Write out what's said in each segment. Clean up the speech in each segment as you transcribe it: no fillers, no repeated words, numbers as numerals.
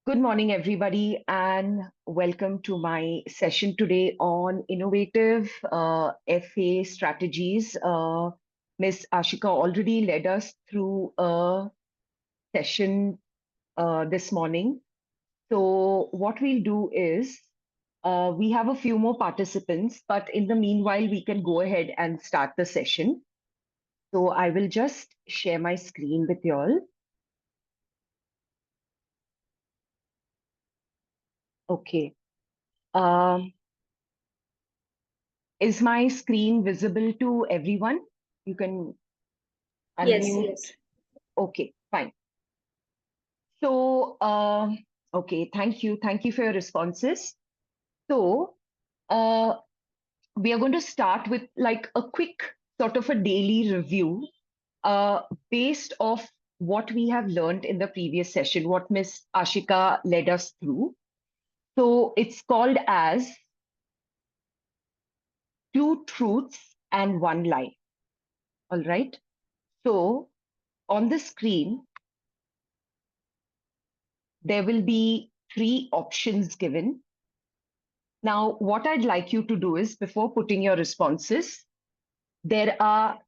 Good morning, everybody, and welcome to my session today on innovative FA strategies. Ms. Ashika already led us through a session this morning. So, what we'll do is we have a few more participants, but in the meanwhile, we can go ahead and start the session. So, I will just share my screen with you all. Okay. Um, Is my screen visible to everyone? You can Yes, unmute. Okay, fine. So, okay, thank you. Thank you for your responses. So, uh, we are going to start with like a quick sort of a daily review uh, based off what we have learned in the previous session, what Miss Ashika led us through. So, it's called as Two Truths and One Lie. All right. So, on the screen, there will be three options given. Now, what I'd like you to do is before putting your responses, there are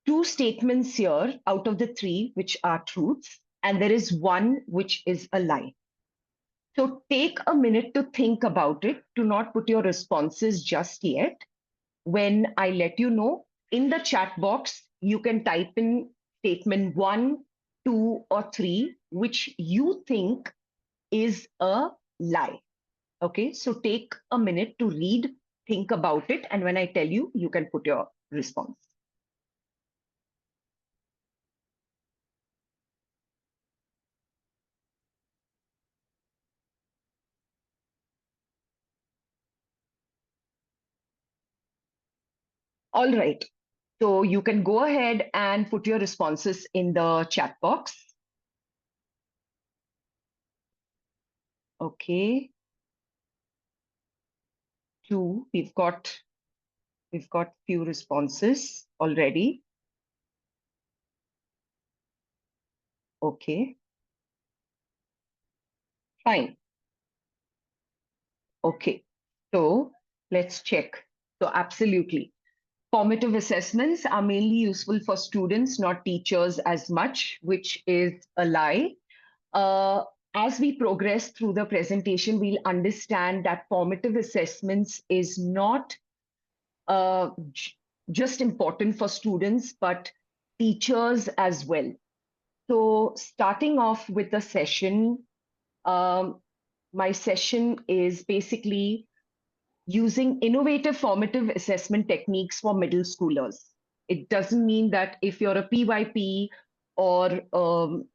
two statements here out of the three which are truths, and there is one which is a lie. So take a minute to think about it. Do not put your responses just yet. When I let you know, in the chat box, you can type in statement one, two, or three, which you think is a lie. Okay, so take a minute to read, think about it, and when I tell you, you can put your response. All right, so you can go ahead and put your responses in the chat box. Okay, two, we've got few responses already. Okay, fine. Okay, so let's check. So absolutely. Formative assessments are mainly useful for students, not teachers as much, which is a lie. Uh, as we progress through the presentation, we'll understand that formative assessments is not just important for students, but teachers as well. So, starting off with the session, um, my session is basically using innovative formative assessment techniques for middle schoolers. It doesn't mean that if you're a PYP or an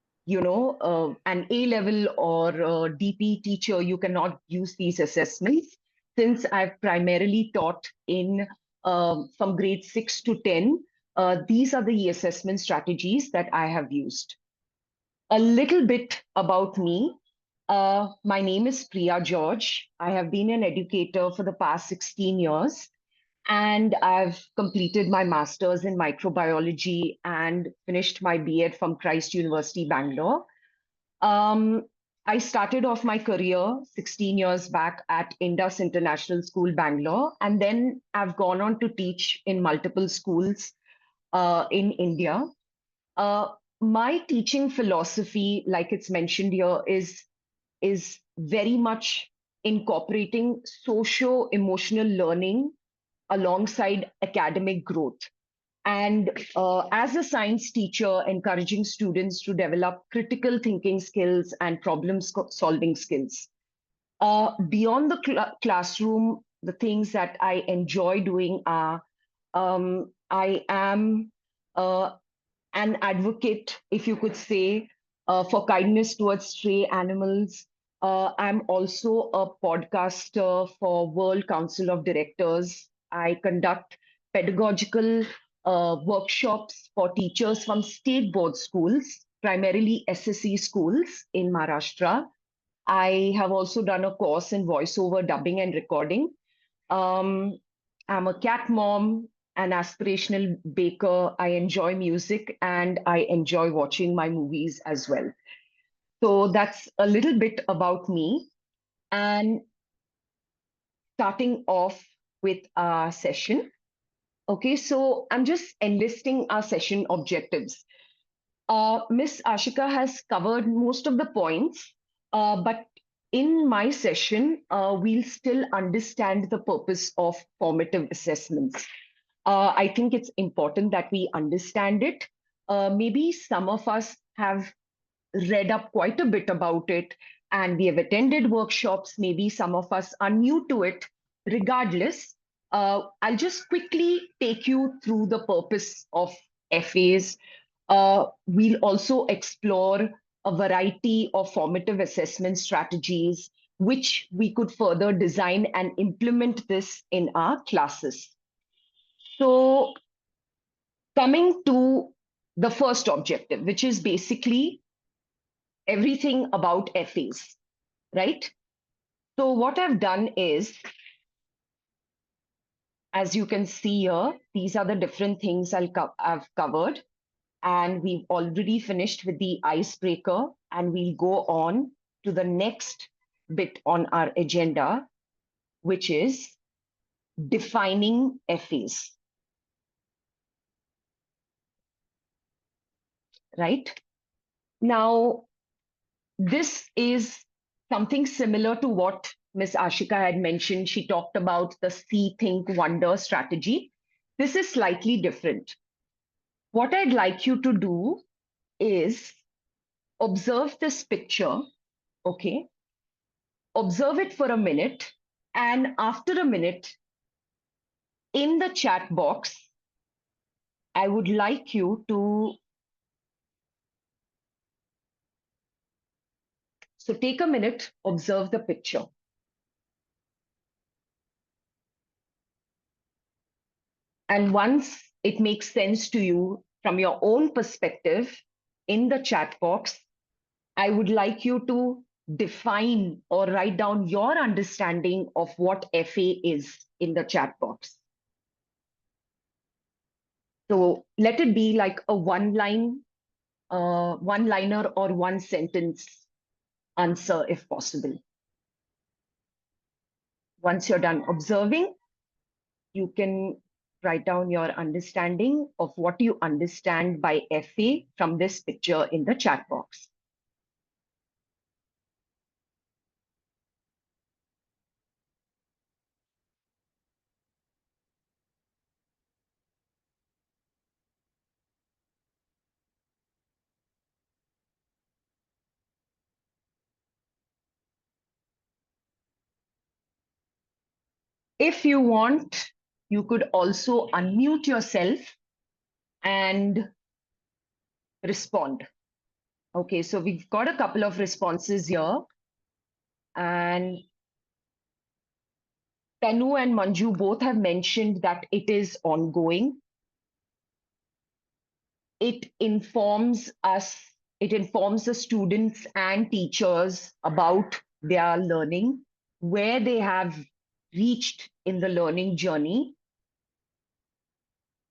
A level or a DP teacher, you cannot use these assessments. Since I've primarily taught in from grade 6 to 10, these are the assessment strategies that I have used. A little bit about me. My name is Priya George. I have been an educator for the past 16 years, and I've completed my master's in microbiology and finished my B.Ed from Christ University, Bangalore. Um, I started off my career 16 years back at Indus International School, Bangalore, and then I've gone on to teach in multiple schools in India. Uh, my teaching philosophy, like it's mentioned here, is very much incorporating socio-emotional learning alongside academic growth. And as a science teacher, encouraging students to develop critical thinking skills and problem solving skills. Beyond the classroom, the things that I enjoy doing are I am an advocate, if you could say, for kindness towards stray animals. I'm also a podcaster for World Council of Directors. I conduct pedagogical workshops for teachers from state board schools, primarily SSE schools in Maharashtra. I have also done a course in voiceover dubbing and recording. Um, I'm a cat mom, an aspirational baker. I enjoy music and I enjoy watching my movies as well. So that's a little bit about me. And starting off with our session. Okay, so I'm just enlisting our session objectives. Miss Ashika has covered most of the points, but in my session, we'll still understand the purpose of formative assessments. I think it's important that we understand it. Maybe some of us have read up quite a bit about it and we have attended workshops. Maybe some of us are new to it. Regardless, I'll just quickly take you through the purpose of FAs. We'll also explore a variety of formative assessment strategies, which we could further design and implement this in our classes. So, coming to the first objective, which is basically everything about FAs, right? So what I've done is, as you can see here, these are the different things I've covered. And we've already finished with the icebreaker, and we'll go on to the next bit on our agenda, which is defining FAs, right? Now, this is something similar to what Ms. Ashika had mentioned. She talked about the see, think, wonder strategy. This is slightly different. What I'd like you to do is observe this picture, okay? Observe it for a minute, and after a minute, in the chat box, I would like you to, so take a minute, observe the picture. And once it makes sense to you from your own perspective in the chat box, I would like you to define or write down your understanding of what FA is in the chat box. So let it be like a one-liner or one sentence answer if possible. Once you're done observing, you can write down your understanding of what you understand by FA from this picture in the chat box. If you want, you could also unmute yourself and respond. Okay, so we've got a couple of responses here. And Tanu and Manju both have mentioned that it is ongoing. It informs us, it informs the students and teachers about their learning, where they have reached in the learning journey.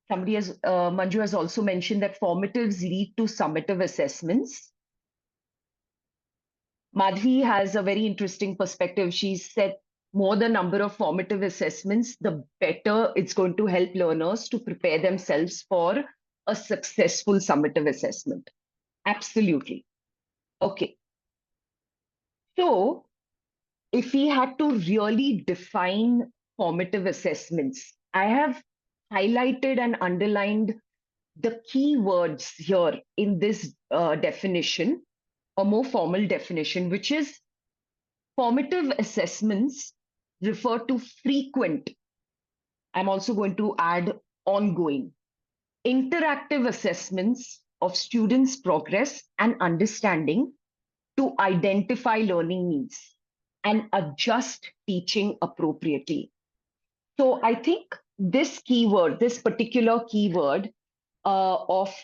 Manju has also mentioned that formatives lead to summative assessments. Madhvi has a very interesting perspective. She said more the number of formative assessments, the better it's going to help learners to prepare themselves for a successful summative assessment. Absolutely. Okay. So if we had to really define formative assessments, I have highlighted and underlined the key words here in this definition, a more formal definition, which is formative assessments refer to frequent, I'm also going to add ongoing, interactive assessments of students' progress and understanding to identify learning needs and adjust teaching appropriately. So I think this keyword, this particular keyword of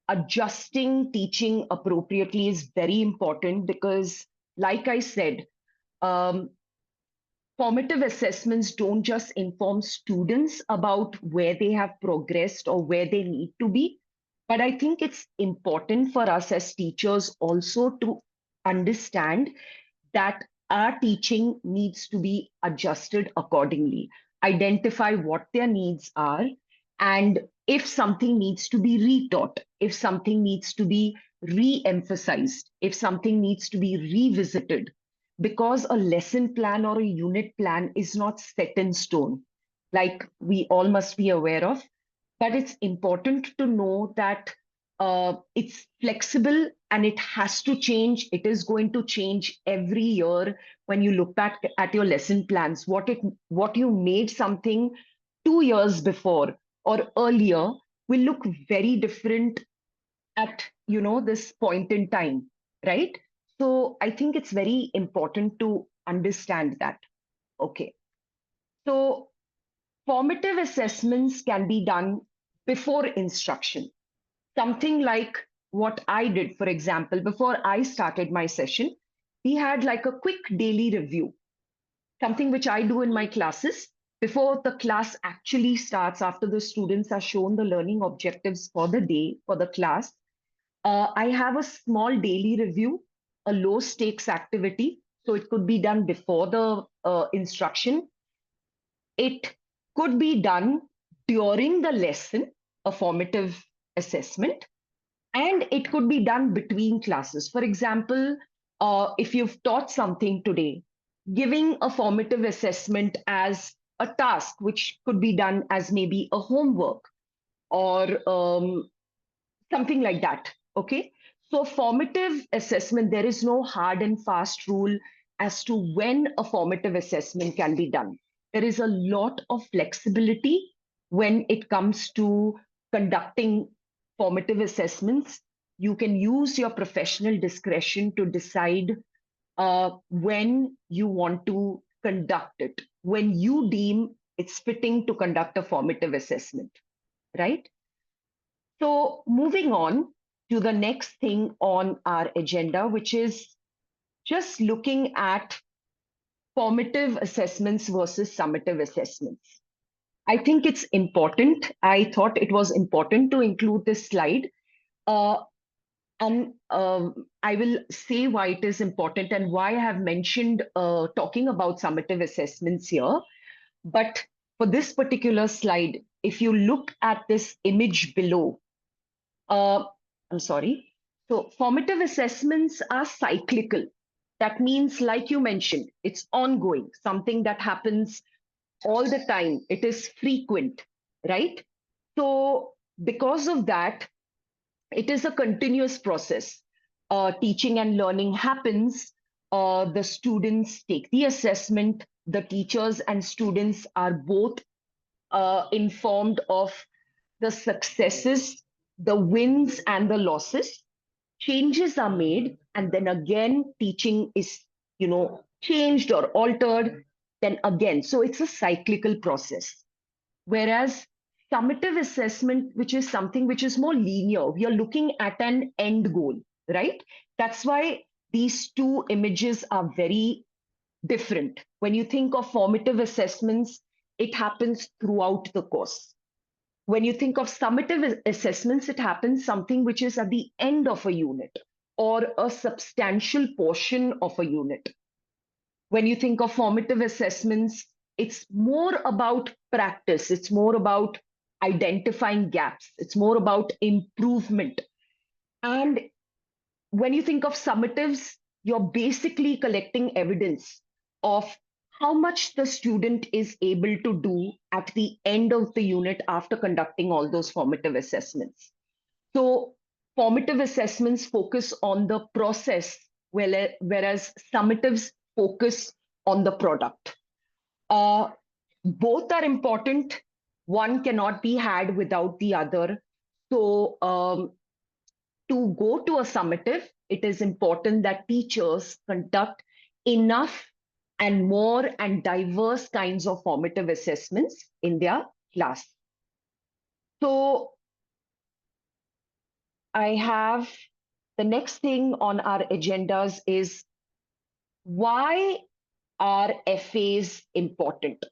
adjusting teaching appropriately is very important because, like I said, um, formative assessments don't just inform students about where they have progressed or where they need to be, but I think it's important for us as teachers also to understand that our teaching needs to be adjusted accordingly, identify what their needs are, and if something needs to be retaught, if something needs to be re emphasized, if something needs to be revisited, because a lesson plan or a unit plan is not set in stone, like we all must be aware of. But it's important to know that it's flexible and it has to change. It is going to change every year when you look back at your lesson plans. What you made something 2 years before or earlier will look very different at this point in time, right? So I think it's very important to understand that. Okay. So formative assessments can be done before instruction. Something like what I did, for example, before I started my session, we had like a quick daily review, something which I do in my classes. Before the class actually starts, after the students are shown the learning objectives for the day, for the class, I have a small daily review, a low stakes activity. So it could be done before the instruction. It could be done during the lesson, a formative assessment, and it could be done between classes. For example, if you've taught something today, giving a formative assessment as a task, which could be done as maybe a homework or something like that. Okay. So, formative assessment, there is no hard and fast rule as to when a formative assessment can be done. There is a lot of flexibility when it comes to conducting formative assessments. You can use your professional discretion to decide when you want to conduct it, when you deem it's fitting to conduct a formative assessment, right? So, moving on to the next thing on our agenda, which is just looking at formative assessments versus summative assessments. I think it's important. I thought it was important to include this slide. Uh, and I will say why it is important and why I have mentioned talking about summative assessments here. But for this particular slide, if you look at this image below, Uh, I'm sorry. So formative assessments are cyclical. That means, like you mentioned, it's ongoing, something that happens all the time. It is frequent, right? So because of that, it is a continuous process. Teaching and learning happens. The students take the assessment. The teachers and students are both informed of the successes, the wins, and the losses. Changes are made, and then again, teaching is, changed or altered. Then again, so it's a cyclical process. Whereas summative assessment, which is something which is more linear, we are looking at an end goal, right? That's why these two images are very different. When you think of formative assessments, it happens throughout the course. When you think of summative assessments, it happens something which is at the end of a unit or a substantial portion of a unit. When you think of formative assessments, it's more about practice, it's more about identifying gaps, it's more about improvement. And when you think of summatives, you're basically collecting evidence of how much the student is able to do at the end of the unit after conducting all those formative assessments. So, formative assessments focus on the process, whereas summatives focus on the product. Uh, Both are important. One cannot be had without the other. So, to go to a summative, it is important that teachers conduct enough and more and diverse kinds of formative assessments in their class. So I have the next thing on our agendas is why are FAs important?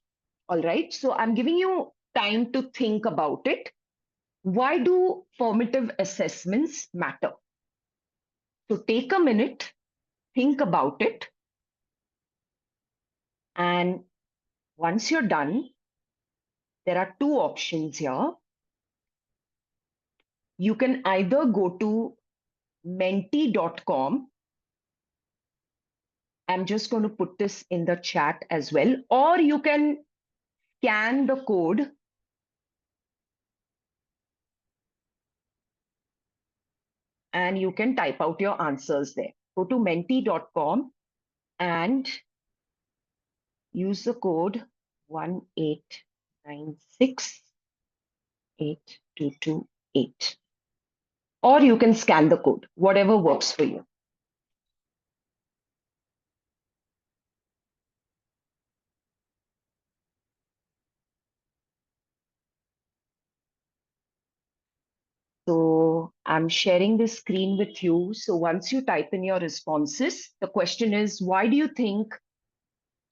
All right. So I'm giving you time to think about it. Why do formative assessments matter? So take a minute think about it. And once you're done, there are two options here. You can either go to menti.com. I'm just going to put this in the chat as well, or you can scan the code and you can type out your answers there. Go to menti.com and use the code 189682228. Or you can scan the code, whatever works for you. So I'm sharing this screen with you. So once you type in your responses, the question is, why do you think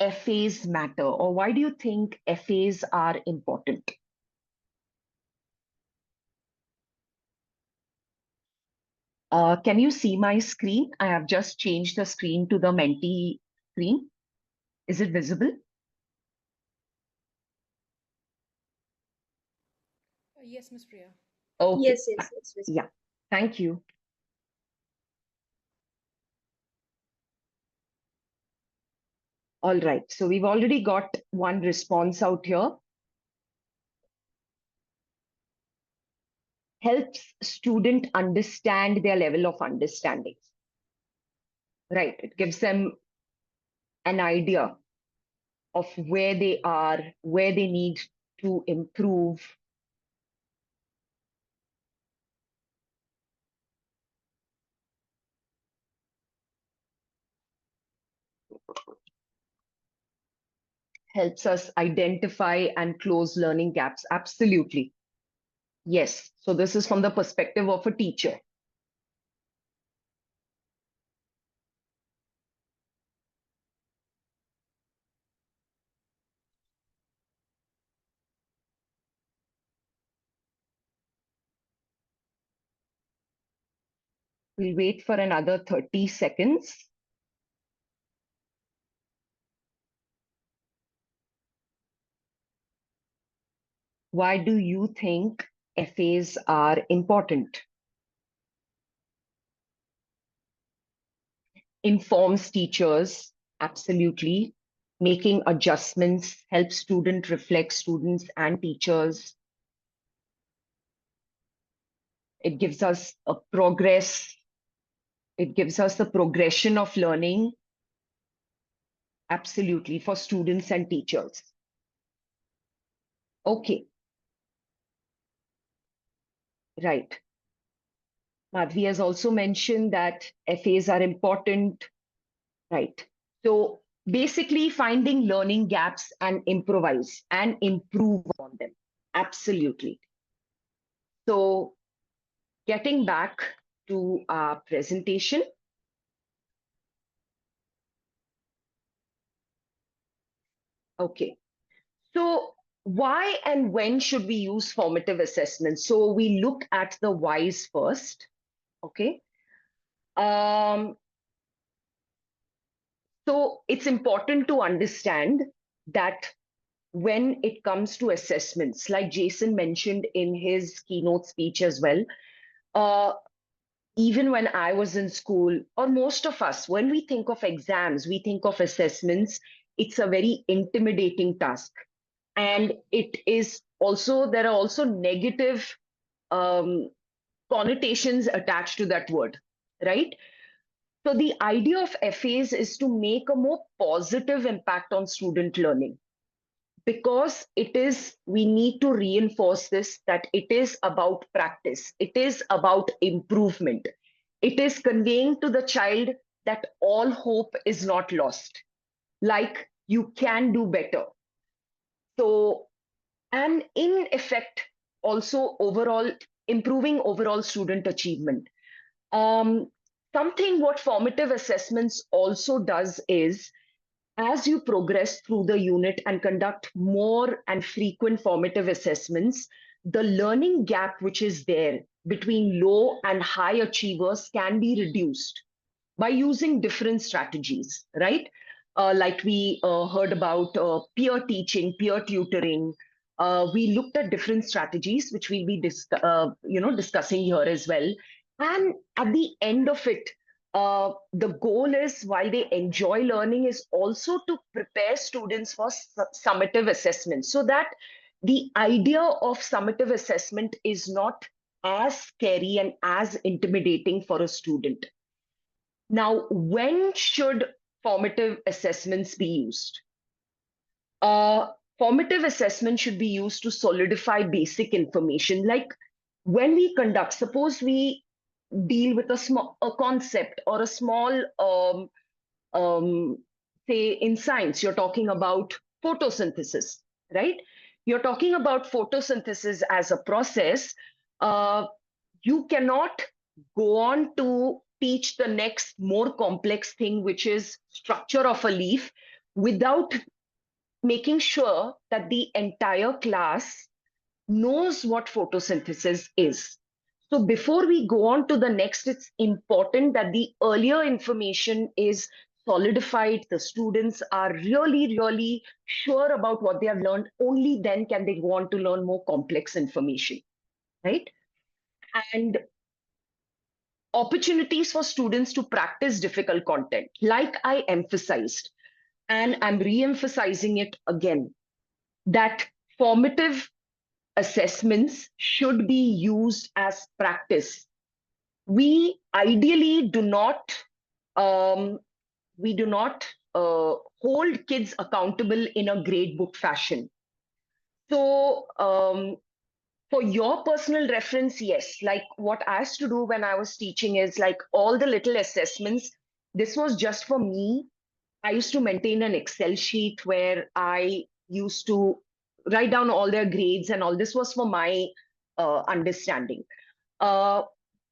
FAs matter, or why do you think FAs are important? Can you see my screen? I have just changed the screen to the Menti screen. Is it visible? Yes, Ms. Priya. Okay. Yes, yes. Yeah. Thank you. All right. So we've already got one response out here. Helps student understand their level of understanding. Right. It gives them an idea of where they are, where they need to improve. Helps us identify and close learning gaps. Absolutely. Yes. So this is from the perspective of a teacher. We'll wait for another 30 seconds. Why do you think FAs are important? Informs teachers, absolutely. Making adjustments, helps students reflect students and teachers. It gives us a progress. It gives us the progression of learning. Absolutely, for students and teachers. Okay. Right. Madhvi has also mentioned that FAs are important. Right. So basically finding learning gaps and improvise and improve on them. Absolutely. So getting back to our presentation. Okay. So why and when should we use formative assessments? So we look at the whys first. Okay. So it's important to understand that when it comes to assessments, like Jason mentioned in his keynote speech as well, uh, even when I was in school, or most of us, when we think of exams, we think of assessments, it's a very intimidating task. And it is also, there are also negative um, connotations attached to that word, right? So the idea of FAs is to make a more positive impact on student learning, because it is, we need to reinforce this, that it is about practice, it is about improvement, it is conveying to the child that all hope is not lost, like you can do better. So, and in effect also overall improving overall student achievement. um, Something what formative assessments also does is, as you progress through the unit and conduct more and frequent formative assessments, the learning gap which is there between low and high achievers can be reduced by using different strategies, right? Like we heard about peer teaching, peer tutoring. We looked at different strategies, which we'll be discussing here as well. And at the end of it, the goal is, while they enjoy learning, is also to prepare students for summative assessment, so that the idea of summative assessment is not as scary and as intimidating for a student. Now, when should formative assessments be used? Uh, Formative assessment should be used to solidify basic information. Like when we conduct, suppose we deal with a concept or a small say in science, you're talking about photosynthesis, right? You're talking about photosynthesis as a process. Uh, you cannot go on to teach the next more complex thing, which is structure of a leaf, without making sure that the entire class knows what photosynthesis is. So before we go on to the next, it's important that the earlier information is solidified. The students are really, really sure about what they have learned. Only then can they go on to learn more complex information, right? And opportunities for students to practice difficult content, like I emphasized, and I'm re-emphasizing it again, that formative assessments should be used as practice. We ideally do not um, we do not hold kids accountable in a grade book fashion. So for your personal reference, yes, like what I used to do when I was teaching is like all the little assessments, this was just for me. I used to maintain an Excel sheet where I used to write down all their grades, and all this was for my understanding. Uh,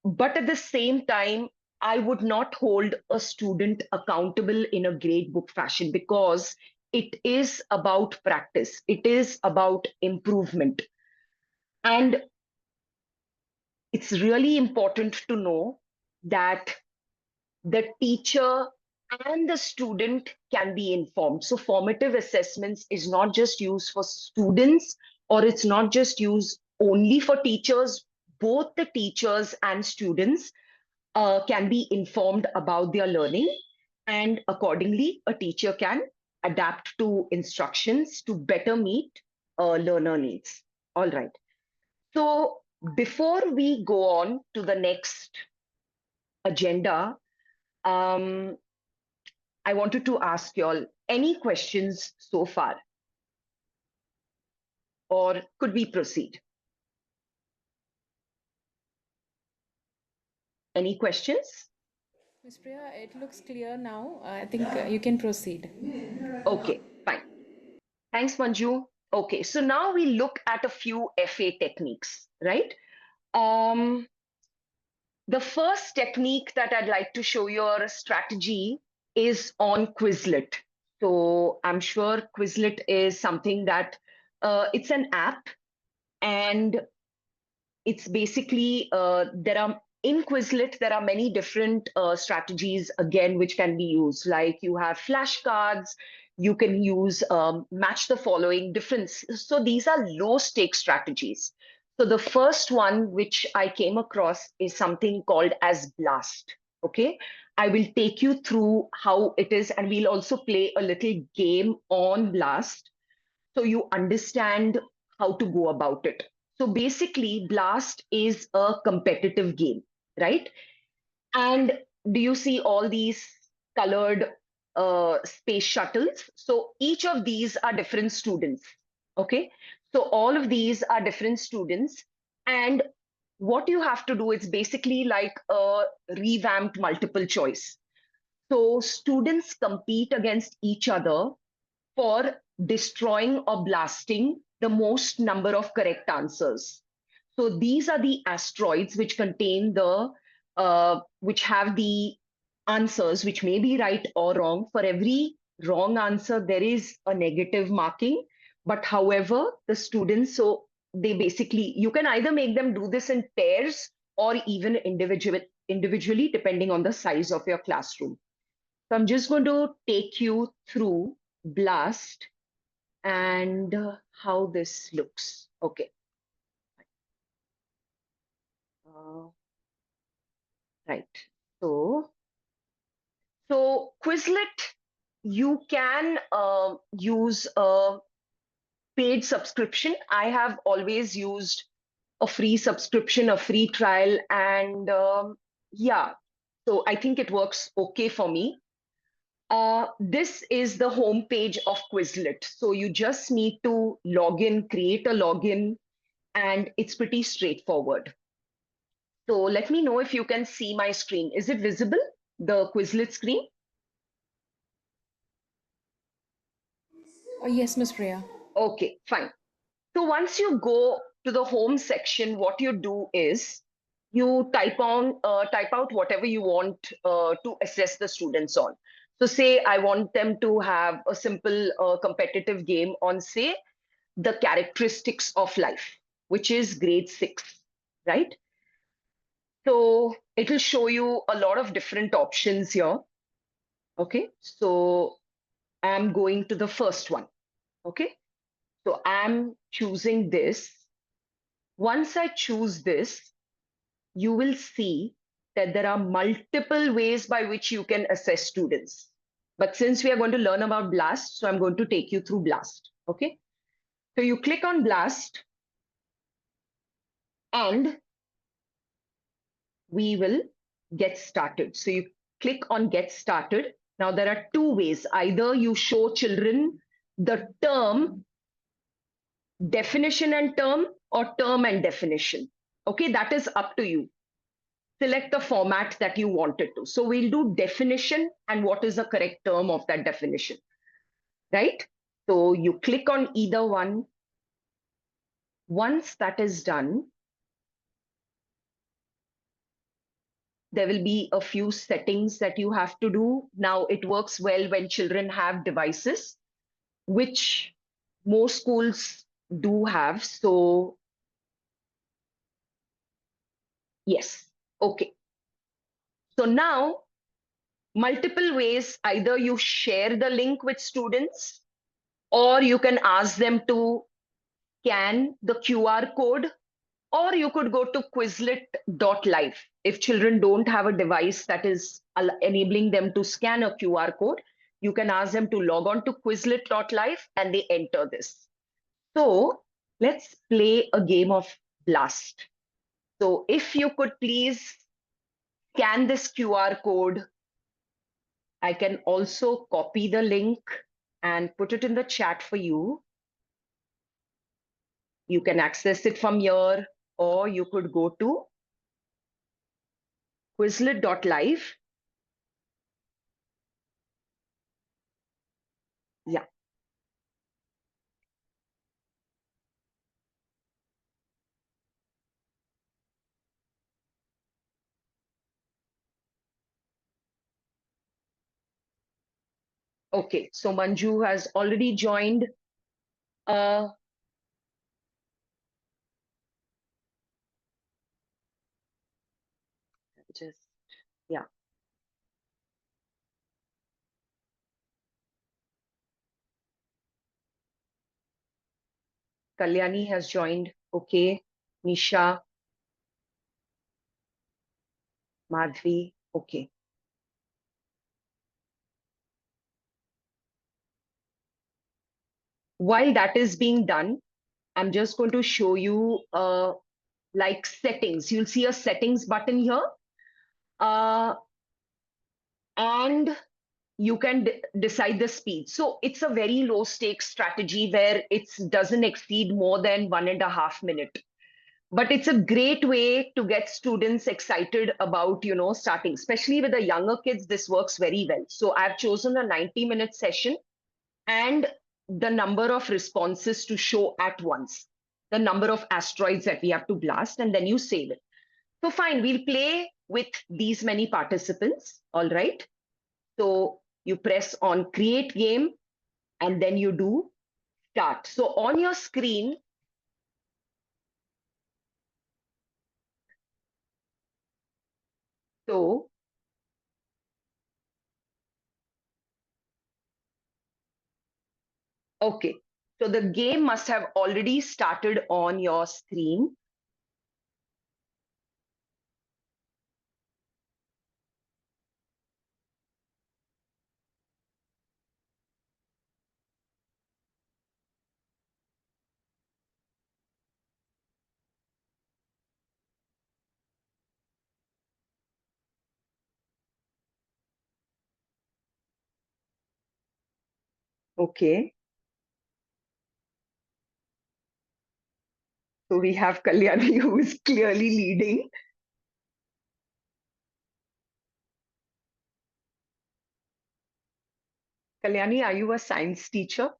but at the same time, I would not hold a student accountable in a grade book fashion, because it is about practice, it is about improvement. And it's really important to know that the teacher and the student can be informed. So formative assessments is not just used for students, or it's not just used only for teachers. Both the teachers and students can be informed about their learning, and accordingly, a teacher can adapt to instructions to better meet learner needs. All right. So before we go on to the next agenda, um, I wanted to ask you all any questions so far, or could we proceed? Any questions? Ms. Priya, it looks clear now. I think you can proceed. Okay, fine. Thanks, Manju. Okay, so now we look at a few FA techniques, right? Um, the first technique that I'd like to show you, or a strategy, is on Quizlet. So I'm sure Quizlet is something that it's an app, and it's basically there are in Quizlet there are many different strategies again which can be used. Like you have flashcards, you can use match the following difference. So these are low stake strategies. So the first one which I came across is something called as Blast. Okay, I will take you through how it is, and we'll also play a little game on Blast so you understand how to go about it. So basically, Blast is a competitive game, right? And do you see all these colored space shuttles? So each of these are different students, okay? So all of these are different students. And what you have to do is basically like a revamped multiple choice. So students compete against each other for destroying or blasting the most number of correct answers. So these are the asteroids which contain which have the answers, which may be right or wrong. For every wrong answer, there is a negative marking. But however, the students, so they basically, you can either make them do this in pairs or even individually depending on the size of your classroom. So I'm just going to take you through Blast and how this looks. Okay. Right. So Quizlet, you can use a paid subscription. I have always used a free subscription, a free trial, and yeah, so I think it works okay for me. This is the home page of Quizlet. So you just need to log in, create a login, and it's pretty straightforward. So let me know if you can see my screen. Is it visible, the Quizlet screen? Yes, Miss Priya. Okay, fine. So once you go to the home section, what you do is you type out whatever you want to assess the students on. So say I want them to have a simple competitive game on, say, the characteristics of life, which is grade 6, right? So it will show you a lot of different options here. Okay, so I'm going to the first one. Okay, so I'm choosing this. Once I choose this, you will see that there are multiple ways by which you can assess students. But since we are going to learn about Blast, so I'm going to take you through Blast. Okay. So you click on Blast and we will get started. So you click on Get Started. Now there are two ways. Either you show children the term, definition and term, or term and definition. Okay, that is up to you. Select the format that you wanted to. So we'll do definition and what is the correct term of that definition, right? So you click on either one. Once that is done, there will be a few settings that you have to do. Now it works well when children have devices, which most schools do have. So yes, okay. So now multiple ways, either you share the link with students or you can ask them to scan the QR code, or you could go to quizlet.live. If children don't have a device that is enabling them to scan a QR code, you can ask them to log on to quizlet.live and they enter this. So let's play a game of Blast. So if you could please scan this QR code, I can also copy the link and put it in the chat for you. You can access it from here, or you could go to quizlet.live. Yeah. Okay. So Manju has already joined. Just, yeah. Kalyani has joined. Okay. Nisha, Madhvi. Okay. While that is being done, I'm just going to show you like settings. You'll see a settings button here. And you can decide the speed. So it's a very low stakes strategy where it doesn't exceed more than 1.5 minutes. But it's a great way to get students excited about, starting, especially with the younger kids. This works very well. So I've chosen a 90-minute session and the number of responses to show at once, the number of asteroids that we have to blast, and then you save it. So fine, we'll play with these many participants. All right. So you press on create game and then you do start. So on your screen, So, okay. So the game must have already started on your screen. Okay. So we have Kalyani who is clearly leading. Kalyani, are you a science teacher?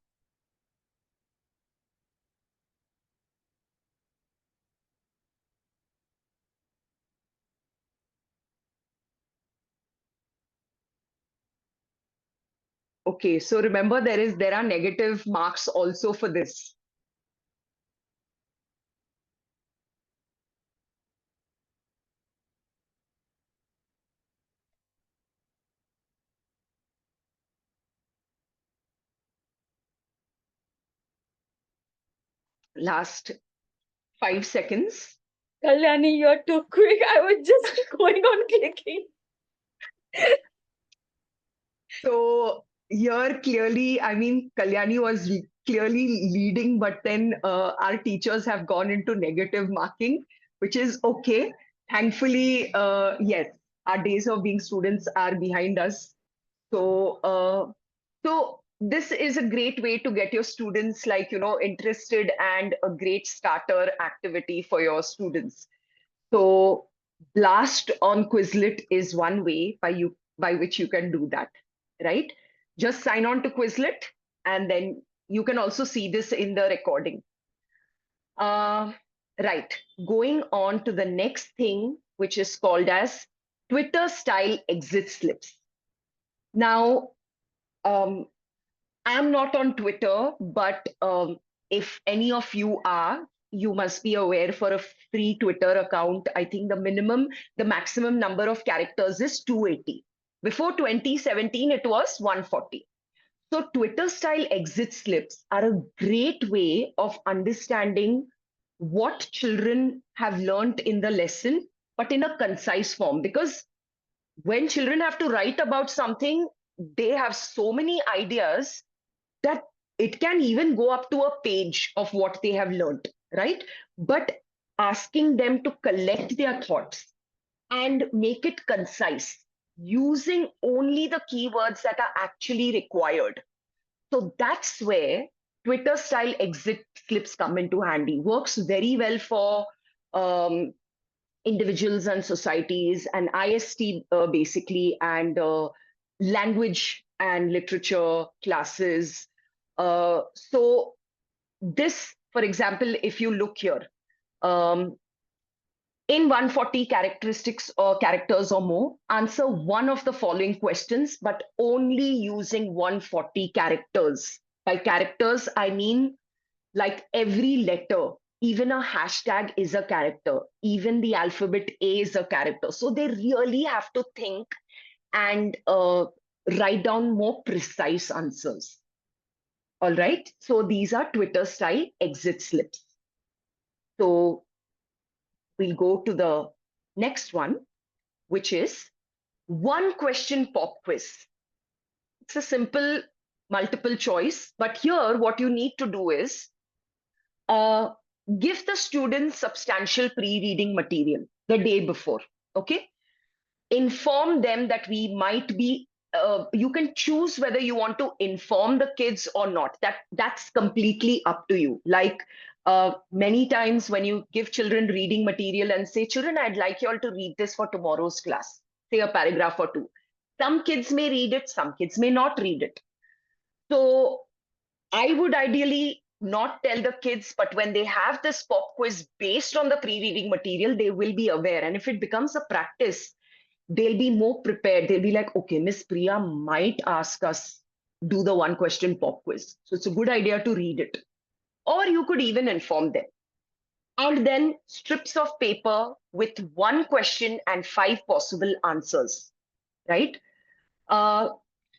Okay, so remember there are negative marks also for this. Last 5 seconds. Kalyani, you're too quick. I was just going on clicking. So here clearly, I mean, Kalyani was clearly leading, but then our teachers have gone into negative marking, which is okay. Thankfully, yes, our days of being students are behind us. So this is a great way to get your students interested, and a great starter activity for your students. So blast on Quizlet is one way by which you can do that, right? Just sign on to Quizlet, and then you can also see this in the recording. Uh, right. Going on to the next thing, which is called as Twitter style exit slips. Now, um, I'm not on Twitter, but if any of you are, you must be aware, for a free Twitter account, I think the maximum number of characters is 280. Before 2017, it was 140. So Twitter style exit slips are a great way of understanding what children have learnt in the lesson, but in a concise form. Because when children have to write about something, they have so many ideas that it can even go up to a page of what they have learned, right? But asking them to collect their thoughts and make it concise, using only the keywords that are actually required. So that's where Twitter style exit slips come into handy. Works very well for um, individuals and societies and IST, basically, and language and literature classes. So this, for example, if you look here, um, in 140 characteristics or characters or more, answer one of the following questions, but only using 140 characters. By characters, I mean like every letter, even a hashtag is a character, even the alphabet A is a character. So they really have to think and write down more precise answers. All right. So these are Twitter style exit slips. So we'll go to the next one, which is one question pop quiz. It's a simple multiple choice, but here what you need to do is uh, give the students substantial pre-reading material the day before. Okay, inform them that we might be. You can choose whether you want to inform the kids or not. That's completely up to you. Like many times when you give children reading material and say, children, I'd like you all to read this for tomorrow's class, say a paragraph or two. Some kids may read it, some kids may not read it. So I would ideally not tell the kids, but when they have this pop quiz based on the pre-reading material, they will be aware. And if it becomes a practice, they'll be more prepared. They'll be like, okay, Miss Priya might ask us do the one question pop quiz. So it's a good idea to read it. Or you could even inform them. and then strips of paper with one question and 5 possible answers, right? Uh,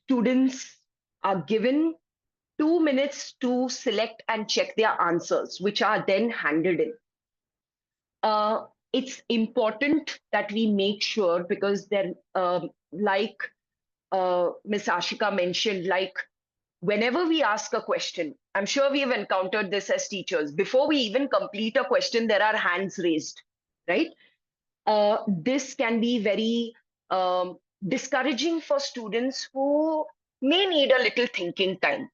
Students are given 2 minutes to select and check their answers, which are then handed in. It's important that we make sure, because then, like Miss Ashika mentioned, like whenever we ask a question, I'm sure we have encountered this as teachers. Before we even complete a question, there are hands raised, right? This can be very discouraging for students who may need a little thinking time.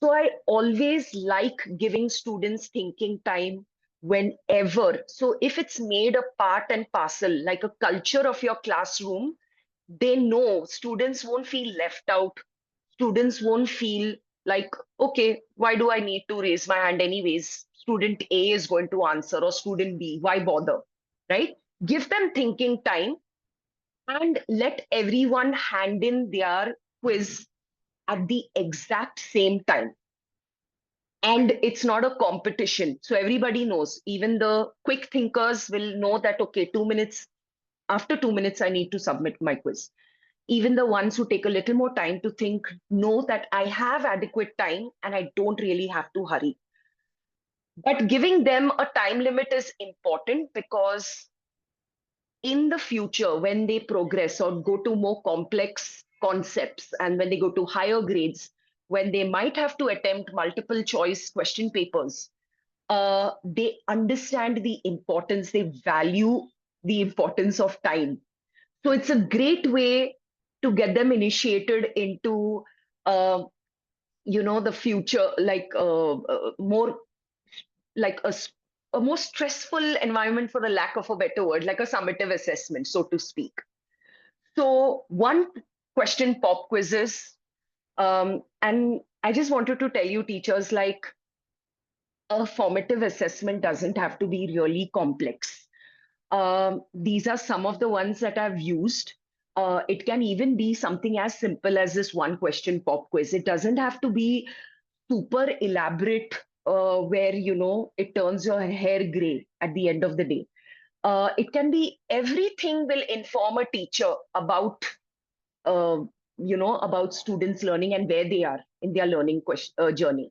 So I always like giving students thinking time whenever. So if it's made a part and parcel, like a culture of your classroom, they know students won't feel left out. Students won't feel like, okay, why do I need to raise my hand anyways? Student A is going to answer, or student B, why bother, right? Give them thinking time and let everyone hand in their quiz at the exact same time. And it's not a competition. So everybody knows, even the quick thinkers will know that, okay, 2 minutes, after 2 minutes, I need to submit my quiz. Even the ones who take a little more time to think know that I have adequate time and I don't really have to hurry. But giving them a time limit is important, because in the future, when they progress or go to more complex concepts, and when they go to higher grades, when they might have to attempt multiple choice question papers, they understand the importance, they value the importance of time. So it's a great way to get them initiated into, uh, the future, like more like a more stressful environment, for the lack of a better word, like a summative assessment, so to speak. So one question pop quizzes, and I just wanted to tell you, teachers, like a formative assessment doesn't have to be really complex. These are some of the ones that I've used. It can even be something as simple as this one question pop quiz. It doesn't have to be super elaborate, where it turns your hair gray at the end of the day. It can be everything will inform a teacher about uh, about students learning and where they are in their learning journey.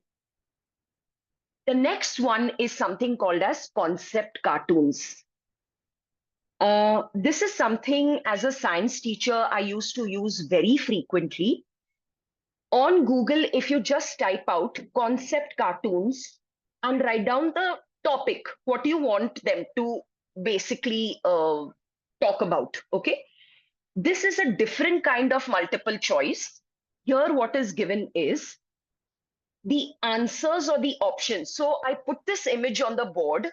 The next one is something called as concept cartoons. This is something, as a science teacher, I used to use very frequently. On Google, if you just type out concept cartoons and write down the topic, what you want them to basically talk about, okay? This is a different kind of multiple choice. Here, what is given is the answers or the options. So I put this image on the board,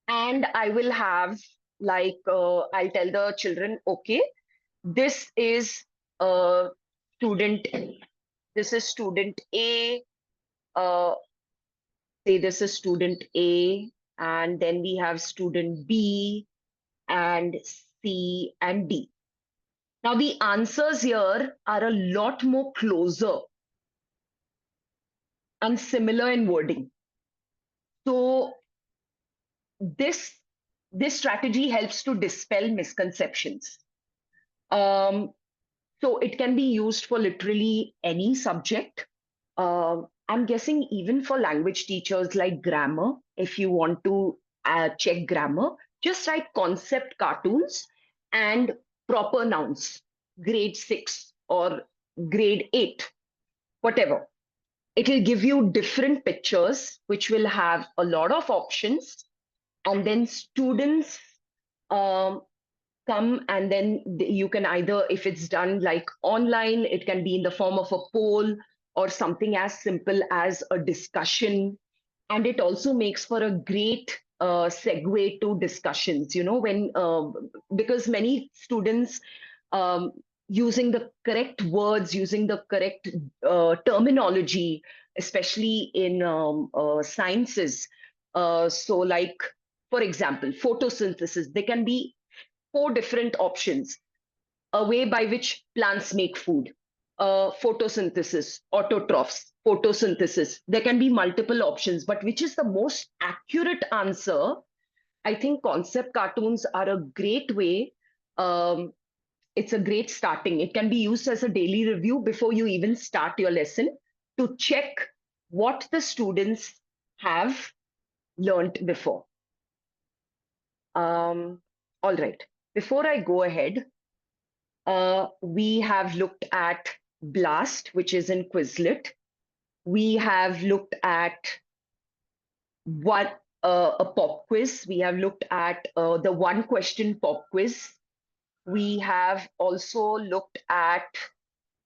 and I will have, like, I'll tell the children, okay, this is student, this is student A, uh, say this is student A, and then we have student B and C and D. Now the answers here are a lot more closer and similar in wording. So this this strategy helps to dispel misconceptions. Um, so it can be used for literally any subject. I'm guessing even for language teachers, like grammar, if you want to check grammar, just write concept cartoons and proper nouns, grade 6 or grade 8, whatever. It will give you different pictures, which will have a lot of options. And then students um, come, and then you can either, if it's done like online, it can be in the form of a poll or something as simple as a discussion. And it also makes for a great segue to discussions, when because many students, um, using the correct words, using the correct terminology, especially in sciences. So like, for example, photosynthesis, there can be 4 different options: a way by which plants make food, photosynthesis, autotrophs, photosynthesis. There can be multiple options, but which is the most accurate answer? I think concept cartoons are a great way. It's a great starting. It can be used as a daily review before you even start your lesson to check what the students have learned before. All right. Before I go ahead, we have looked at BLAST, which is in Quizlet. We have looked at a pop quiz. We have looked at the one question pop quiz. We have also looked at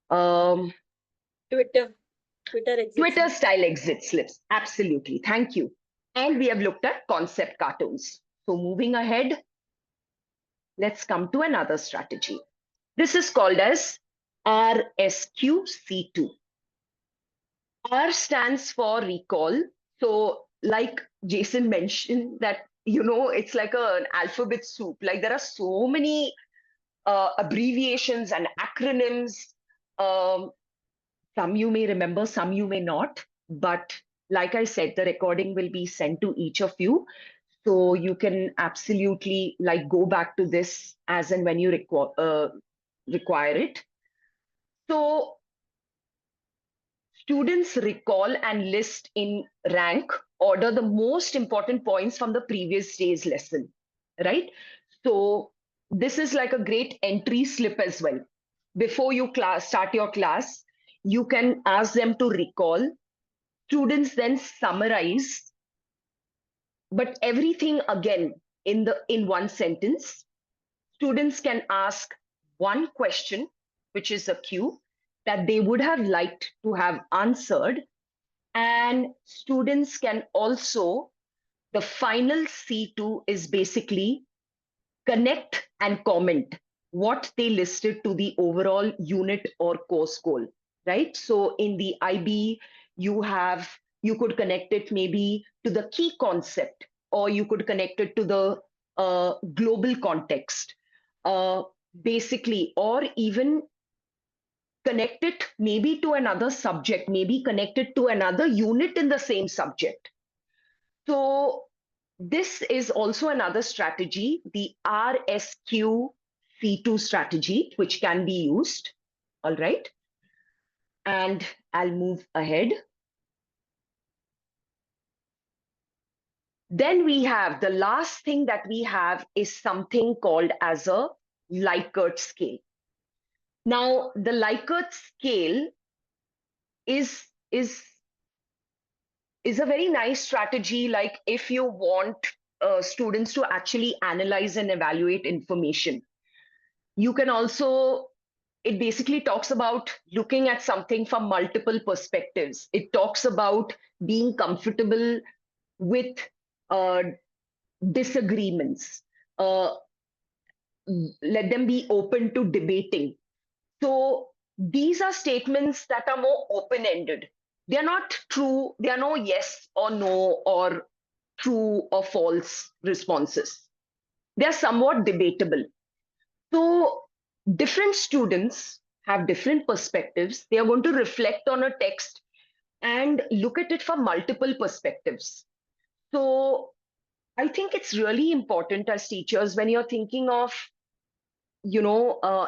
Twitter exit Twitter slips. style exit slips. Absolutely. Thank you. And we have looked at concept cartoons. So moving ahead, let's come to another strategy. This is called as RSQC2. R stands for recall. So like Jason mentioned that, it's like an alphabet soup. Like there are so many abbreviations and acronyms. Some you may remember, some you may not. But like I said, the recording will be sent to each of you. So you can absolutely like go back to this as and when you require it. So students recall and list in rank order the most important points from the previous day's lesson, right? So this is like a great entry slip as well. Before you start your class, you can ask them to recall. Students then summarize, but everything again in one sentence. Students can ask one question, which is a Q, that they would have liked to have answered. And students can also, the final C2 is basically connect and comment what they listed to the overall unit or course goal, right? So in the IB, you could connect it maybe to the key concept, or you could connect it to the global context, uh, basically, or even connect it maybe to another subject, maybe connect it to another unit in the same subject. So this is also another strategy, the RSQ C2 strategy, which can be used. All right. And I'll move ahead. Then we have the last thing that we have is something called as a Likert scale. Now, the Likert scale is a very nice strategy. Like if you want students to actually analyze and evaluate information, you can also, it basically talks about looking at something from multiple perspectives. It talks about being comfortable with uh, disagreements. Uh, let them be open to debating. So these are statements that are more open-ended. They're not true. There are no yes or no or true or false responses. They're somewhat debatable. So different students have different perspectives. They are going to reflect on a text and look at it from multiple perspectives. So I think it's really important as teachers when you're thinking of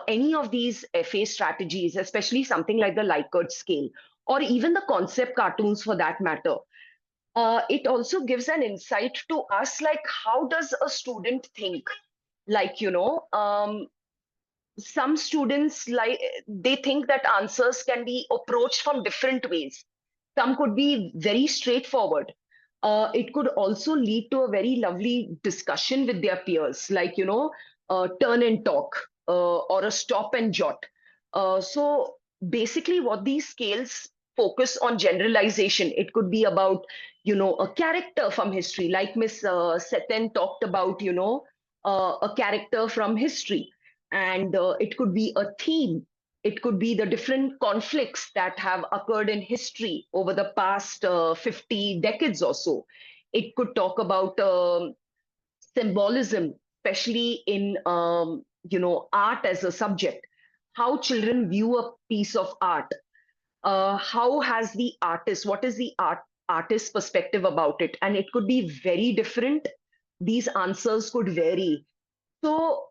any of these FA strategies, especially something like the Likert scale, or even the concept cartoons for that matter, it also gives an insight to us, like how does a student think? Like, some students, like they think that answers can be approached from different ways. Some could be very straightforward. It could also lead to a very lovely discussion with their peers, like, turn and talk, or a stop and jot. So basically, what these scales focus on generalization. It could be about, a character from history, like Miss Seten talked about, a character from history. And it could be a theme. It could be the different conflicts that have occurred in history over the past 50 decades or so. It could talk about symbolism, especially in art as a subject. how children view a piece of art. How has the artist, what is the artist's perspective about it? And it could be very different. These answers could vary. So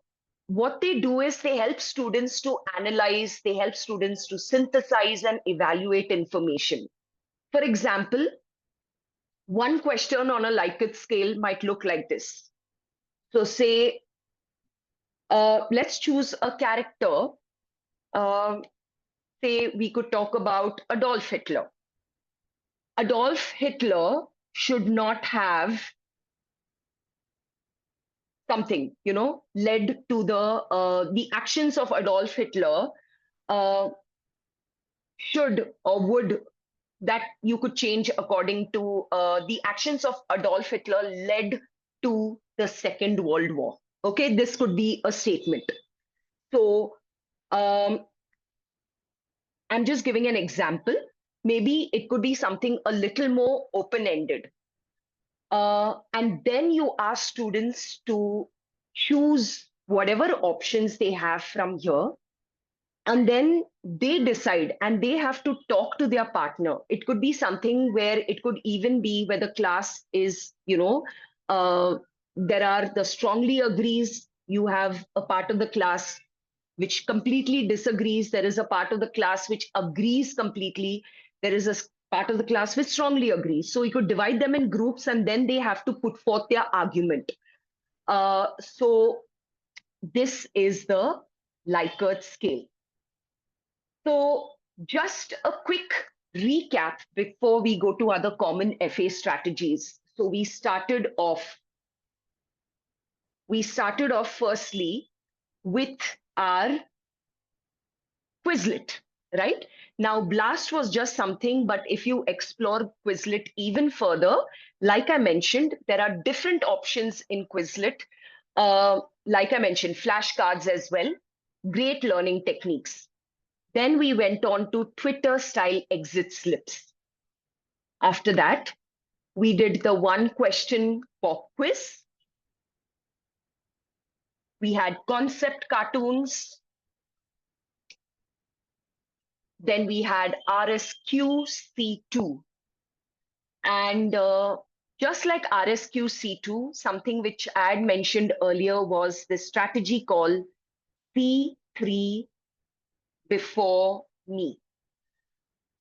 what they do is they help students to analyze, they help students to synthesize and evaluate information. For example, one question on a Likert scale might look like this. So say, let's choose a character. Say we could talk about Adolf Hitler. Adolf Hitler should not have something, led to the actions of Adolf Hitler uh, should or would that you could change according to the actions of Adolf Hitler led to the Second World War. Okay, this could be a statement. So um, I'm just giving an example. Maybe it could be something a little more open-ended. And then you ask students to choose whatever options they have from here, and then they decide and they have to talk to their partner. It could be something where it could even be where the class is, there are the strongly agrees, you have a part of the class which completely disagrees, there is a part of the class which agrees completely, there is a part of the class which strongly agrees. So you could divide them in groups and then they have to put forth their argument. So this is the Likert scale. So just a quick recap before we go to other common FA strategies. So we started off firstly with our Quizlet, right? Now, Blast was just something, but if you explore Quizlet even further, like I mentioned, there are different options in Quizlet. Like I mentioned, flashcards as well, great learning techniques. Then we went on to Twitter style exit slips. After that, we did the one question pop quiz. We had concept cartoons. Then we had RSQC2. And just like RSQC2, something which I had mentioned earlier was the strategy called C3 before me.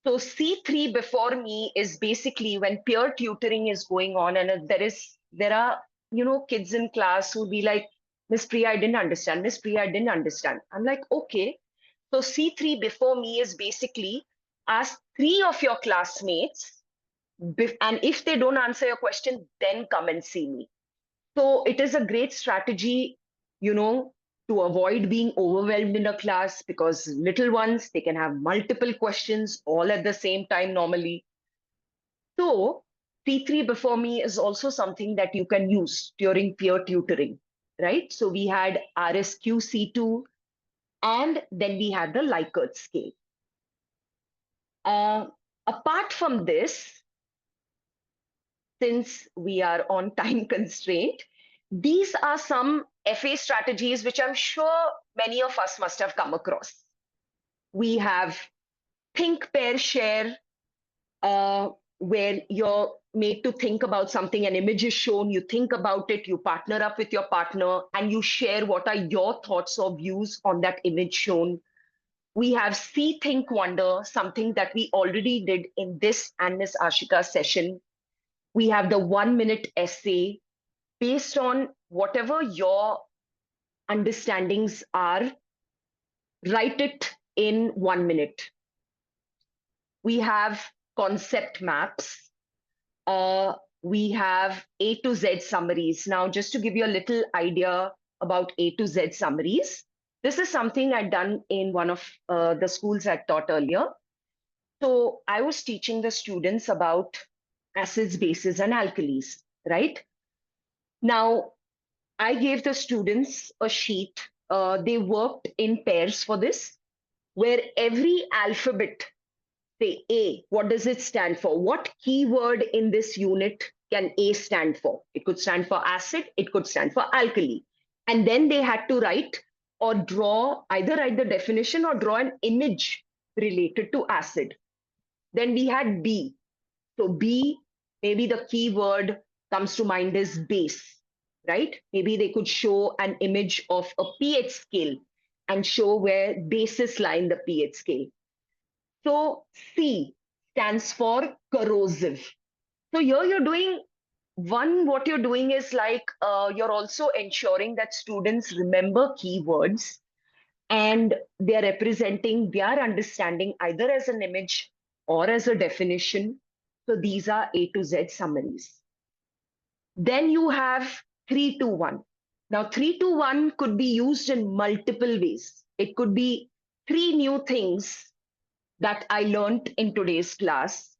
So C3 before me is basically when peer tutoring is going on and there are kids in class who'll be like, Miss Priya, I didn't understand. Miss Priya, I didn't understand. I'm like, okay. So C3 before me is basically ask three of your classmates, and if they don't answer your question, then come and see me. So it is a great strategy, you know, to avoid being overwhelmed in a class, because little ones, they can have multiple questions all at the same time normally. So C3 before me is also something that you can use during peer tutoring, right? So we had RSQ C2, and then we had the Likert scale. Apart from this, since we are on time constraint, these are some FA strategies which I'm sure many of us must have come across. We have think, pair, share, where you're made to think about something, an image is shown, you think about it, you partner up with your partner, and you share what are your thoughts or views on that image shown. We have see, think, wonder, something that we already did in this and Miss Ashika's session. We have the 1 minute essay based on whatever your understandings are, write it in 1 minute. We have concept maps. We have A to Z summaries. Now, just to give you a little idea about A to Z summaries, this is something I'd done in one of the schools I taught earlier. So I was teaching the students about acids, bases, and alkalis, right? Now, I gave the students a sheet. They worked in pairs for this, where every alphabet, say A, what does it stand for? What keyword in this unit can A stand for? It could stand for acid, it could stand for alkali. And then they had to write or draw, either write the definition or draw an image related to acid. Then we had B. So B, maybe the key word comes to mind is base, right? Maybe they could show an image of a pH scale and show where bases lie in the pH scale. So C stands for corrosive. So here you're doing what you're doing is like you're also ensuring that students remember keywords and they're representing their understanding either as an image or as a definition. So these are A to Z summaries. Then you have 3-2-1. Now 3-2-1 could be used in multiple ways. It could be 3 new things that I learned in today's class,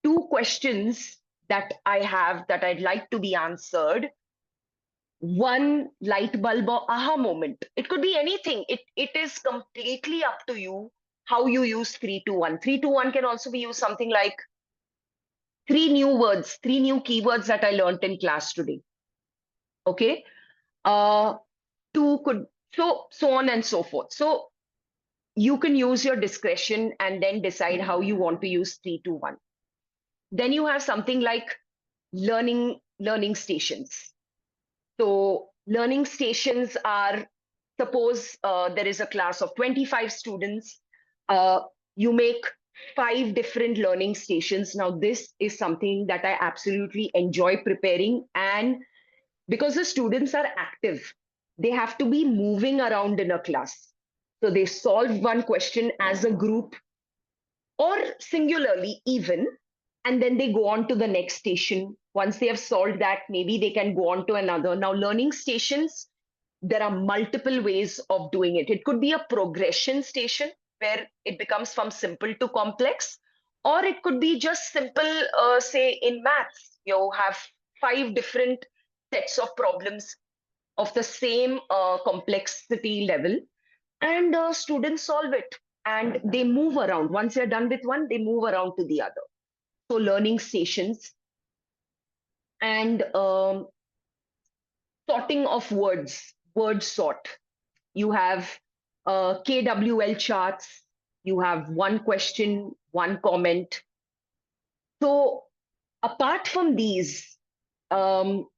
2 questions that I have that I'd like to be answered, one light bulb or aha moment. It could be anything. It is completely up to you how you use 3-2-1. 3-2-1 can also be used something like 3 new words, 3 new keywords that I learned in class today. Okay. Uh, two could so on and so forth. So you can use your discretion and then decide how you want to use 3-2-1. Then you have something like learning stations. So learning stations are, suppose there is a class of 25 students, you make 5 different learning stations. Now, this is something that I absolutely enjoy preparing. And because the students are active, they have to be moving around in a class. So they solve one question as a group or singularly even, and then they go on to the next station. Once they have solved that, maybe they can go on to another. Now, learning stations, there are multiple ways of doing it. It could be a progression station where it becomes from simple to complex, or it could be just simple, say in maths, you have 5 different sets of problems of the same complexity level, and students solve it and they move around. Once they're done with one, they move around to the other. So learning stations. And sorting of words, word sort. You have KWL charts, you have one question, one comment. So apart from these, um,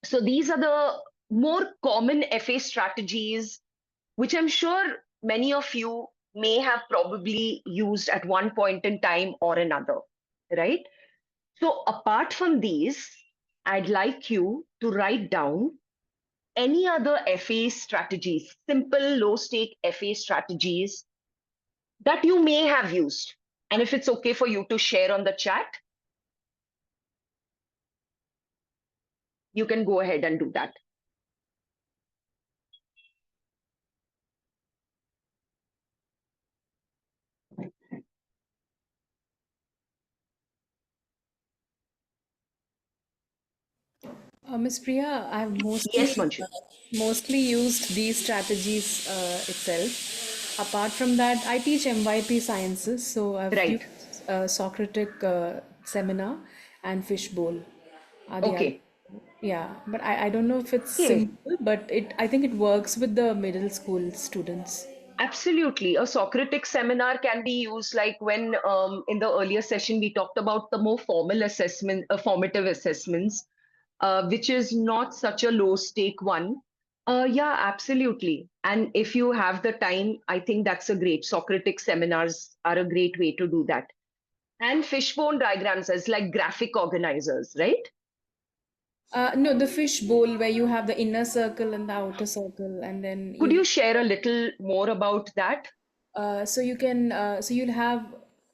so these are the more common FA strategies, which I'm sure many of you may have probably used at one point in time or another, right? So apart from these, I'd like you to write down any other FA strategies, simple low stake FA strategies that you may have used. And if it's okay for you to share on the chat, you can go ahead and do that. Miss Priya, I've Yes, Manju. mostly used these strategies itself. Apart from that, I teach MYP sciences, so I've Right. used Socratic seminar and fishbowl are the other. Okay. Yeah, but I don't know if it's Okay. simple, but I think it works with the middle school students. Absolutely. A Socratic seminar can be used like when in the earlier session we talked about the more formal assessment, formative assessments, which is not such a low stake one. Yeah, absolutely. And if you have the time, I think that's a great. Socratic seminars are a great way to do that. And fishbone diagrams as like graphic organizers, right? No, the fishbowl where you have the inner circle and the outer circle, and then Could you you share a little more about that? so you can so you'll have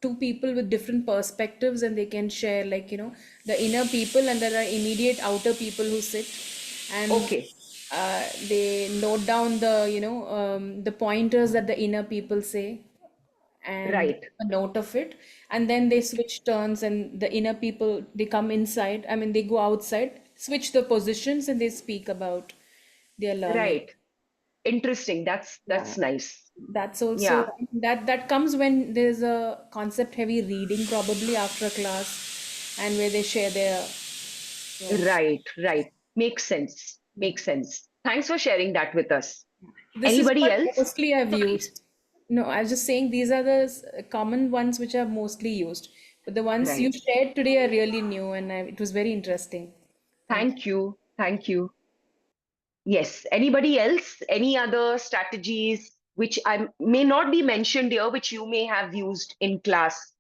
two people with different perspectives and they can share, like, the inner people, and there are immediate outer people who sit, and Okay, they note down the pointers that the inner people say, and right, a note of it, and then they switch turns, and the inner people, they come inside, I mean they go outside, switch the positions, and they speak about their learning. right. Interesting. Yeah, That's nice. that's also Yeah, that comes when there's a concept heavy reading probably after a class, and where they share their thoughts. right, right. Makes sense. Yeah. Makes sense. Thanks for sharing that with us. This is Anybody what else? mostly I've used. No, I was just saying these are the common ones which are mostly used. But the ones you Right. shared today are really new, and it was very interesting. Thank you. Thank you. Thank you. Yes. Anybody else? Any other strategies which I may not be mentioned here, which you may have used in class?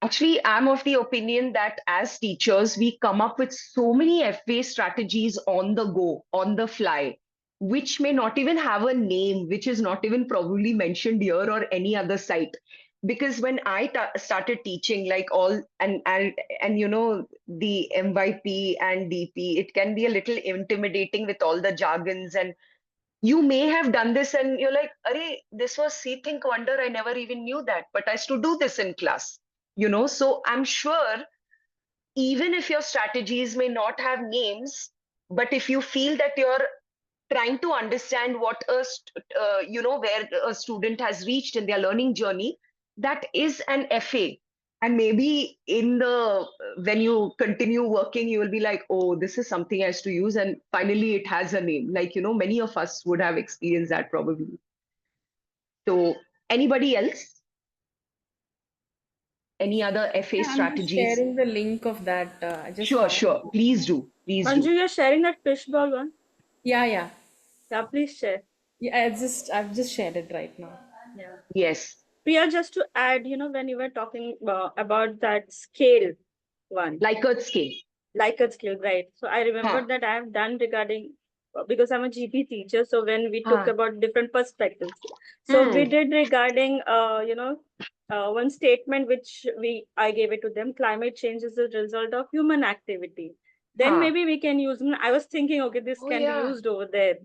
Actually, I'm of the opinion that as teachers, we come up with so many FA strategies on the go, on the fly, which may not even have a name, which is not even probably mentioned here or any other site. Because when I started teaching, like all and you know the MYP and DP, it can be a little intimidating with all the jargons, and you may have done this and you're like, Arey, this was see, think, wonder. I never even knew that, but I used to do this in class, you know. So I'm sure even if your strategies may not have names, but if you feel that you're trying to understand what you know, where a student has reached in their learning journey, that is an FA. And maybe in the when you continue working, you will be like, oh, this is something I used to use, and finally it has a name. Like, you know, many of us would have experienced that probably. So anybody else? Any other FA Yeah, I'm just strategies? sharing the link of that. I just Sure, found sure. it. Please do. Please Manju, do. you're sharing that fishball one? Yeah, yeah. Yeah, please share. Yeah, I've just shared it right now. Yeah. Yes. Priya, just to add, when you were talking about that scale one, Likert scale. Likert scale, right? So I remember Huh. that I have done regarding because I'm a GP teacher. So when we took Huh. about different perspectives, so we Hmm. did regarding one statement which I gave it to them. Climate change is the result of human activity. Then Huh. maybe we can use. I was thinking, okay, this Oh, can be yeah. used over there,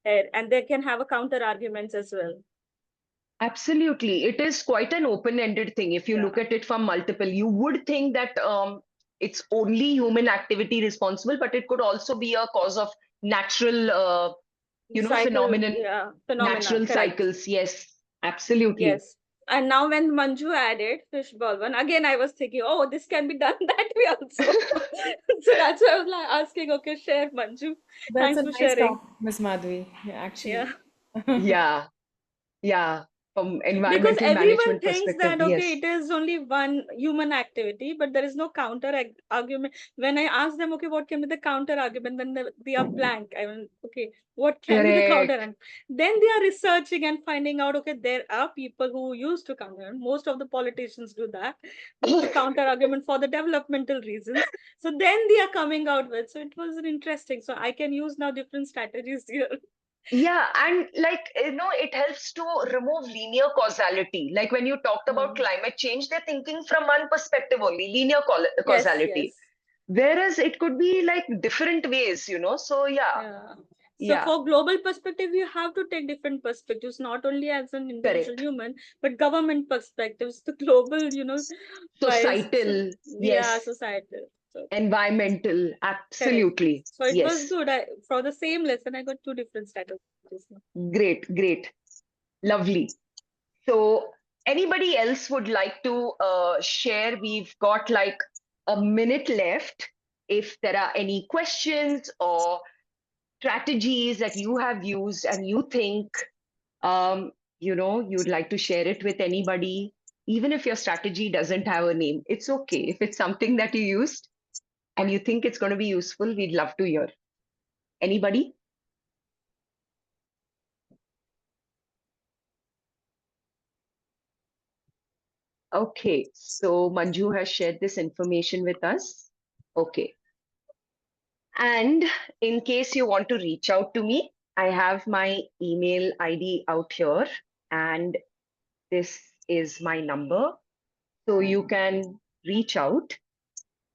and they can have a counter arguments as well. Absolutely. It is quite an open-ended thing. If you Yeah. look at it from multiple, you would think that it's only human activity responsible, but it could also be a cause of natural, you know, Cycle, phenomenon, yeah, phenomena, natural correct. cycles. Yes, absolutely. Yes. And now when Manju added fishball one, again I was thinking, oh, this can be done that way also. So that's why I was like asking, okay, share Manju. That's Thanks a for nice sharing. topic, Miss Madhvi. Yeah, Yeah. actually. Yeah, yeah. From Because environmental everyone management thinks perspective, that okay, yes. it is only one human activity, but there is no counter argument. When I ask them, okay, what can be the counter argument, then they are blank. I mean, okay, what can be the counter? Correct. And then they are researching and finding out, okay, there are people who used to counter. Most of the politicians do that, use the counter argument for the developmental reasons. So then they are coming out with. So it was interesting. So I can use now different strategies here. Yeah, and like, you know, it helps to remove linear causality. Like when you talked about Hmm. climate change, they're thinking from one perspective only, linear Yes, causality. yes. Whereas it could be like different ways, you know. So yeah, Yeah. So yeah, for global perspective, you have to take different perspectives, not only as an individual correct. human, but government perspectives, the global, wise, Societal, yeah, yes. societal. So Environmental, correct. absolutely. So it was Yes. good. For the same lesson, I got two different strategies now. Great, great. Lovely. So anybody else would like to share? We've got like a minute left. If there are any questions or strategies that you have used and you think you know, you'd like to share it with anybody, even if your strategy doesn't have a name, it's okay. If it's something that you used and you think it's going to be useful, we'd love to hear. Anybody? Okay, so Manju has shared this information with us. Okay. And in case you want to reach out to me, I have my email ID out here, and this is my number. So you can reach out.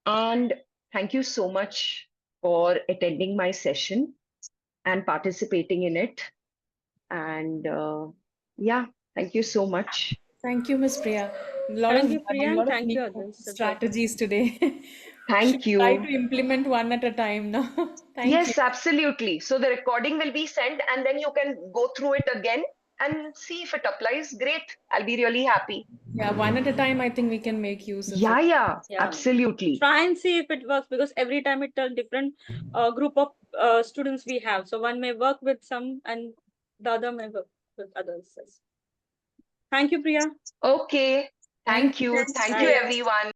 And thank you so much for attending my session and participating in it. And yeah, thank you so much. Thank you, Miss Priya. Thank you, I Priya, mean, a and lot of thank new you others as well. strategies today. Should Thank try to you. implement one at a time now. Thank you. Yes, absolutely. So the recording will be sent, and then you can go through it again and see if it applies. Great. I'll be really happy. Yeah, one at a time, I think we can make use of Yeah, it. yeah, Yeah. absolutely. Try and see if it works, because every time it's a different group of students we have. So one may work with some and the other may work with others. Thank you, Priya. Okay. Thank Thank you. you. Thank you, Bye. everyone.